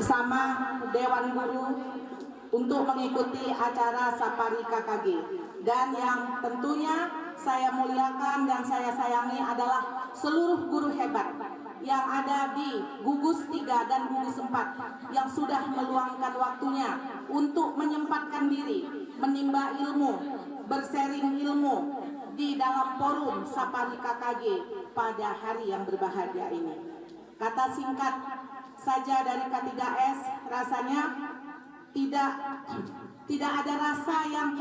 bersama Dewan Guru untuk mengikuti acara Sapari KKG. Dan yang tentunya saya muliakan dan saya sayangi adalah seluruh guru hebat yang ada di gugus 3 dan gugus 4 yang sudah meluangkan waktunya untuk menyempatkan diri, menimba ilmu, bersharing ilmu di dalam forum Sapari KKG pada hari yang berbahagia ini. Kata singkat saja dari K3S, rasanya tidak ada rasa yang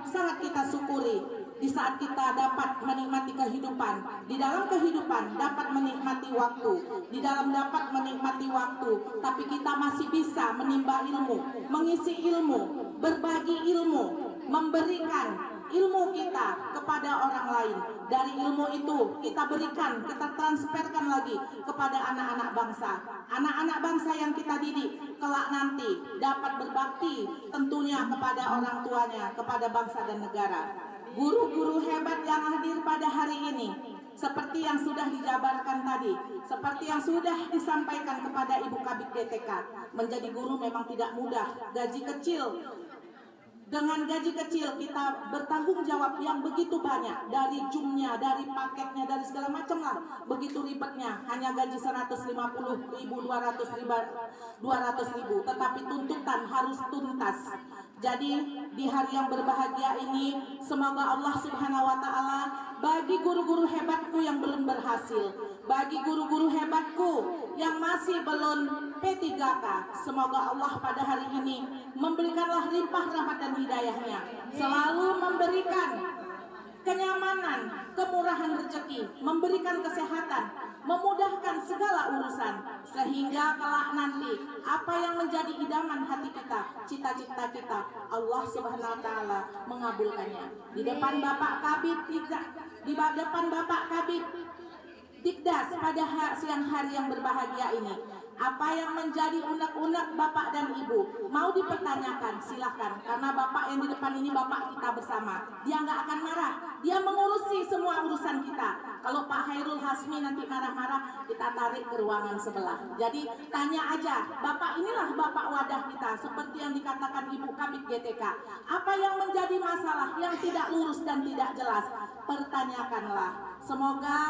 sangat kita syukuri di saat kita dapat menikmati kehidupan. Di dalam kehidupan dapat menikmati waktu, di dalam dapat menikmati waktu, tapi kita masih bisa menimba ilmu, mengisi ilmu, berbagi ilmu, memberikan ilmu kita kepada orang lain. Dari ilmu itu kita berikan, kita transferkan lagi kepada anak-anak bangsa. Anak-anak bangsa yang kita didik kelak nanti dapat berbakti tentunya kepada orang tuanya, kepada bangsa dan negara. Guru-guru hebat yang hadir pada hari ini, seperti yang sudah dijabarkan tadi, seperti yang sudah disampaikan kepada Ibu Kabid GTK, menjadi guru memang tidak mudah, gaji kecil. Dengan gaji kecil kita bertanggung jawab yang begitu banyak, dari jumnya, dari paketnya, dari segala macam lah, begitu ribetnya. Hanya gaji 150.000, 200.000, tetapi tuntutan harus tuntas. Jadi di hari yang berbahagia ini, semoga Allah Subhanahu wa Ta'ala bagi guru-guru hebatku yang belum berhasil, bagi guru-guru hebatku yang masih belum P3K, semoga Allah pada hari ini memberikanlah limpah rahmat dan hidayahnya, selalu memberikan kenyamanan, kemurahan rezeki, memberikan kesehatan, memudahkan segala urusan, sehingga kelak nanti apa yang menjadi idaman hati kita, cita-cita kita, Allah Subhanahu wa Ta'ala mengabulkannya. Di depan Bapak Kabid, di depan Bapak Kabid Dikdas pada siang hari yang berbahagia ini, apa yang menjadi unek-unek Bapak dan Ibu mau dipertanyakan, silahkan, karena Bapak yang di depan ini Bapak kita bersama. Dia nggak akan marah, dia mengurusi semua urusan kita. Kalau Pak Hairul Hasmi nanti marah-marah, kita tarik ke ruangan sebelah. Jadi tanya aja, Bapak inilah Bapak wadah kita, seperti yang dikatakan Ibu Kabid GTK. Apa yang menjadi masalah yang tidak lurus dan tidak jelas, pertanyakanlah. Semoga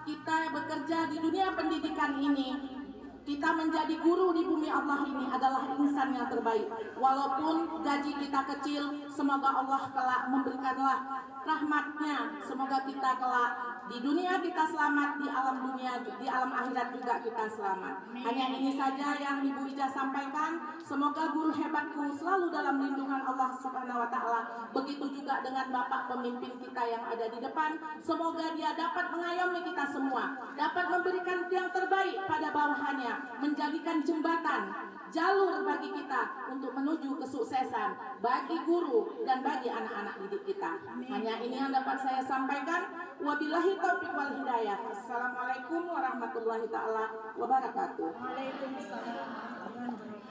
kita bekerja di dunia pendidikan ini, kita menjadi guru di bumi Allah ini adalah insan yang terbaik. Walaupun gaji kita kecil, semoga Allah kelak memberikanlah rahmatnya. Semoga kita kelak di dunia kita selamat, di alam dunia, di alam akhirat juga kita selamat. Hanya ini saja yang Ibu Ija sampaikan. Semoga guru hebatku selalu dalam lindungan Allah Subhanahu wa Ta'ala. Begitu juga dengan Bapak pemimpin kita yang ada di depan. Semoga dia dapat mengayomi kita semua, dapat memberikan yang terbaik pada bawahannya, menjadikan jembatan, jalur bagi kita untuk menuju kesuksesan bagi guru dan bagi anak-anak didik kita. Hanya ini yang dapat saya sampaikan. Wabillahi taufiq wal hidayah. Assalamualaikum warahmatullahi taala wabarakatuh. Waalaikumsalam.